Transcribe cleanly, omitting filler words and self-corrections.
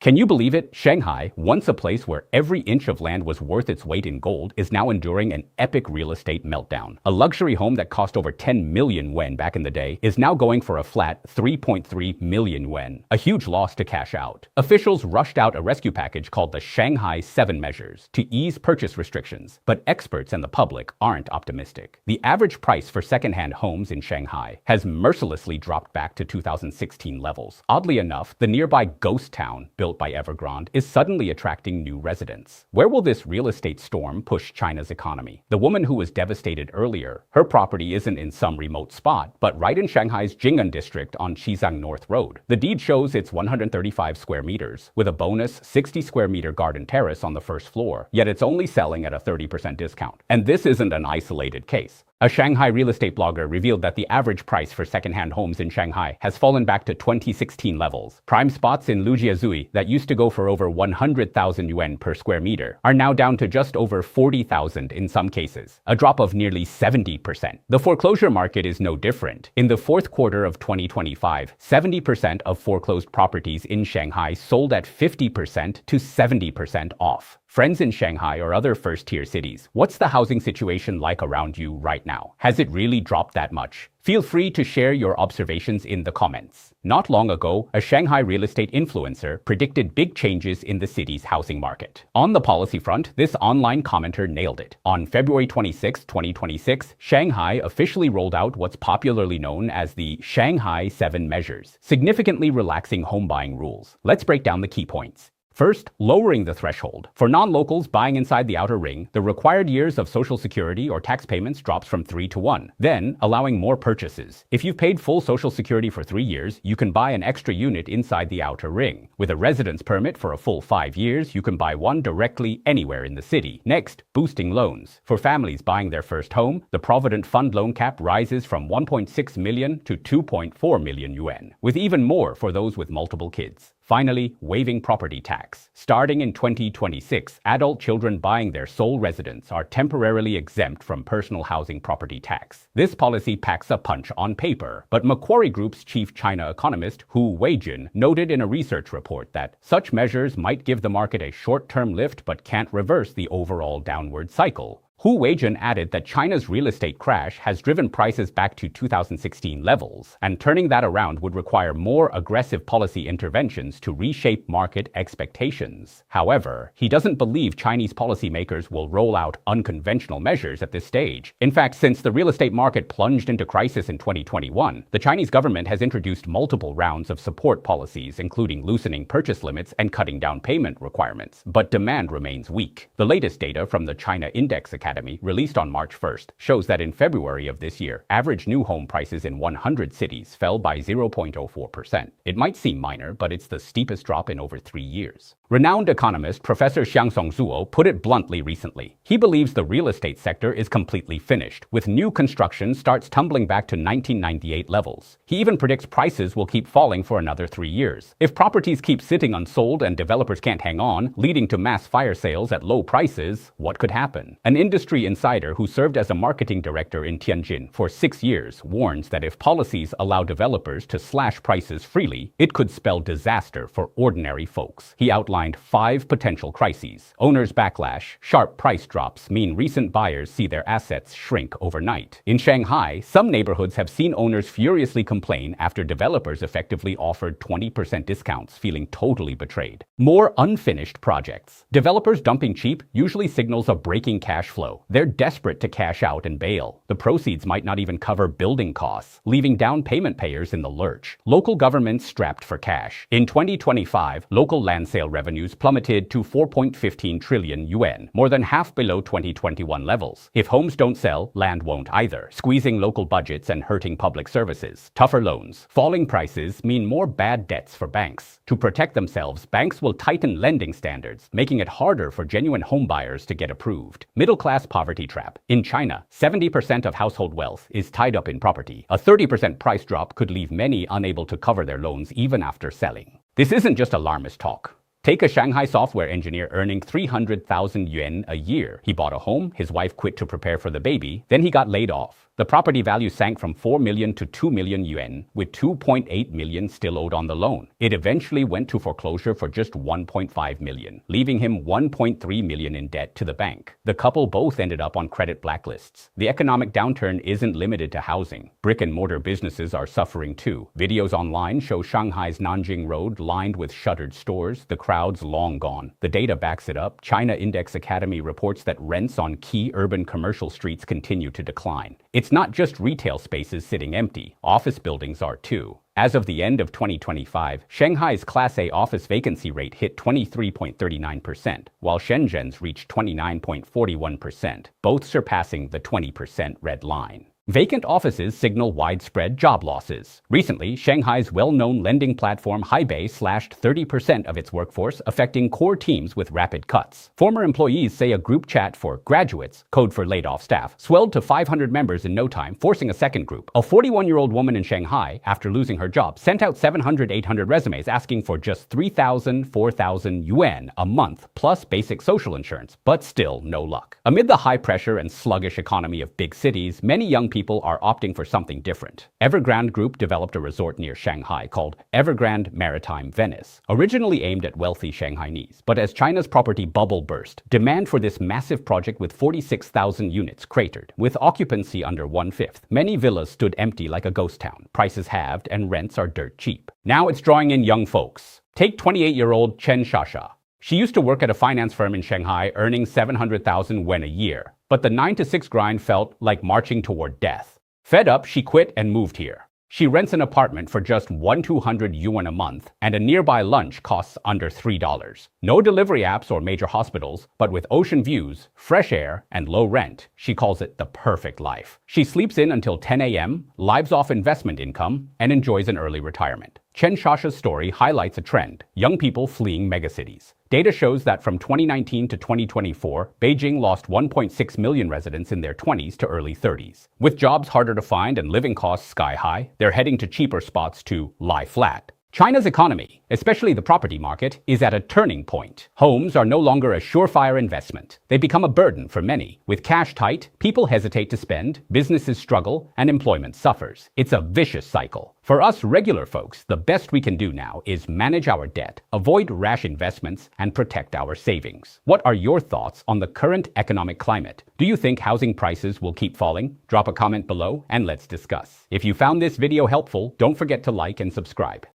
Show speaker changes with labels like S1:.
S1: Can you believe it? Shanghai, once a place where every inch of land was worth its weight in gold, is now enduring an epic real estate meltdown. A luxury home that cost over 10 million yuan back in the day is now going for a flat 3.3 million yuan, a huge loss to cash out. Officials rushed out a rescue package called the Shanghai 7 measures to ease purchase restrictions, but experts and the public aren't optimistic. The average price for second-hand homes in Shanghai has mercilessly dropped back to 2016 levels. Oddly enough, the nearby Ghost Town, built by Evergrande, is suddenly attracting new residents. Where will this real estate storm push China's economy? The woman who was devastated earlier, her property isn't in some remote spot, but right in Shanghai's Jing'an district on Qizang North Road. The deed shows it's 135 square meters, with a bonus 60 square meter garden terrace on the first floor, yet it's only selling at a 30% discount. And this isn't an isolated case. A Shanghai real estate blogger revealed that the average price for second-hand homes in Shanghai has fallen back to 2016 levels. Prime spots in Lujiazui that used to go for over 100,000 yuan per square meter are now down to just over 40,000 in some cases, a drop of nearly 70%. The foreclosure market is no different. In the fourth quarter of 2025, 70% of foreclosed properties in Shanghai sold at 50% to 70% off. Friends in Shanghai or other first-tier cities, what's the housing situation like around you right now? Has it really dropped that much? Feel free to share your observations in the comments. Not long ago, a Shanghai real estate influencer predicted big changes in the city's housing market. On the policy front, this online commenter nailed it. On February 26, 2026, Shanghai officially rolled out what's popularly known as the Shanghai 7 measures, significantly relaxing home buying rules. Let's break down the key points. First, lowering the threshold. For non-locals buying inside the outer ring, the required years of Social Security or tax payments drops from 3 to 1. Then, allowing more purchases. If you've paid full Social Security for 3 years, you can buy an extra unit inside the outer ring. With a residence permit for a full 5 years, you can buy one directly anywhere in the city. Next, boosting loans. For families buying their first home, the Provident Fund loan cap rises from 1.6 million to 2.4 million yuan, with even more for those with multiple kids. Finally, waiving property tax. Starting in 2026, adult children buying their sole residence are temporarily exempt from personal housing property tax. This policy packs a punch on paper, but Macquarie Group's chief China economist Hu Weijun noted in a research report that such measures might give the market a short-term lift but can't reverse the overall downward cycle. Hu Weijun added that China's real estate crash has driven prices back to 2016 levels, and turning that around would require more aggressive policy interventions to reshape market expectations. However, he doesn't believe Chinese policymakers will roll out unconventional measures at this stage. In fact, since the real estate market plunged into crisis in 2021, the Chinese government has introduced multiple rounds of support policies, including loosening purchase limits and cutting down payment requirements. But demand remains weak. The latest data from the China Index Academy, released on March 1st, shows that in February of this year, average new home prices in 100 cities fell by 0.04%. It might seem minor, but it's the steepest drop in over 3 years. Renowned economist Professor Xiang Songzuo put it bluntly recently. He believes the real estate sector is completely finished, with new construction starts tumbling back to 1998 levels. He even predicts prices will keep falling for another 3 years. If properties keep sitting unsold and developers can't hang on, leading to mass fire sales at low prices, what could happen? An industry insider who served as a marketing director in Tianjin for 6 years warns that if policies allow developers to slash prices freely, it could spell disaster for ordinary folks. He outlined 5 potential crises. Owners' backlash. Sharp price drops mean recent buyers see their assets shrink overnight. In Shanghai, some neighborhoods have seen owners furiously complain after developers effectively offered 20% discounts, feeling totally betrayed. More unfinished projects. Developers dumping cheap usually signals a breaking cash flow. They're desperate to cash out and bail. The proceeds might not even cover building costs, leaving down payment payers in the lurch. Local governments strapped for cash. In 2025, local land sale revenues plummeted to 4.15 trillion yuan, more than half below 2021 levels. If homes don't sell, land won't either, squeezing local budgets and hurting public services. Tougher loans. Falling prices mean more bad debts for banks. To protect themselves, banks will tighten lending standards, making it harder for genuine home buyers to get approved. Middle-class poverty trap. In China, 70% of household wealth is tied up in property. A 30% price drop could leave many unable to cover their loans even after selling. This isn't just alarmist talk. Take a Shanghai software engineer earning 300,000 yuan a year. He bought a home, his wife quit to prepare for the baby, then he got laid off. The property value sank from 4 million to 2 million yuan, with 2.8 million still owed on the loan. It eventually went to foreclosure for just 1.5 million, leaving him 1.3 million in debt to the bank. The couple both ended up on credit blacklists. The economic downturn isn't limited to housing. Brick and mortar businesses are suffering too. Videos online show Shanghai's Nanjing Road lined with shuttered stores, the crowds long gone. The data backs it up. China Index Academy reports that rents on key urban commercial streets continue to decline. It's not just retail spaces sitting empty. Office buildings are too. As of the end of 2025, Shanghai's Class A office vacancy rate hit 23.39%, while Shenzhen's reached 29.41%, both surpassing the 20% red line. Vacant offices signal widespread job losses. Recently, Shanghai's well-known lending platform Haibei slashed 30% of its workforce, affecting core teams with rapid cuts. Former employees say a group chat for graduates, code for laid-off staff, swelled to 500 members in no time, forcing a second group. A 41-year-old woman in Shanghai, after losing her job, sent out 700-800 resumes asking for just 3,000-4,000 yuan a month, plus basic social insurance, but still no luck. Amid the high pressure and sluggish economy of big cities, many young people are opting for something different. Evergrande Group developed a resort near Shanghai called Evergrande Maritime Venice, originally aimed at wealthy Shanghainese. But as China's property bubble burst, demand for this massive project with 46,000 units cratered. With occupancy under 1/5, many villas stood empty like a ghost town. Prices halved and rents are dirt cheap. Now it's drawing in young folks. Take 28-year-old Chen Shasha. She used to work at a finance firm in Shanghai, earning 700,000 yuan a year. But the 9-to-6 grind felt like marching toward death. Fed up, she quit and moved here. She rents an apartment for just 1,200 yuan a month, and a nearby lunch costs under $3. No delivery apps or major hospitals, but with ocean views, fresh air, and low rent, she calls it the perfect life. She sleeps in until 10 a.m., lives off investment income, and enjoys an early retirement. Chen Shasha's story highlights a trend: young people fleeing megacities. Data shows that from 2019 to 2024, Beijing lost 1.6 million residents in their 20s to early 30s. With jobs harder to find and living costs sky high, they're heading to cheaper spots to lie flat. China's economy, especially the property market, is at a turning point. Homes are no longer a surefire investment. They become a burden for many. With cash tight, people hesitate to spend, businesses struggle, and employment suffers. It's a vicious cycle. For us regular folks, the best we can do now is manage our debt, avoid rash investments, and protect our savings. What are your thoughts on the current economic climate? Do you think housing prices will keep falling? Drop a comment below and let's discuss. If you found this video helpful, don't forget to like and subscribe.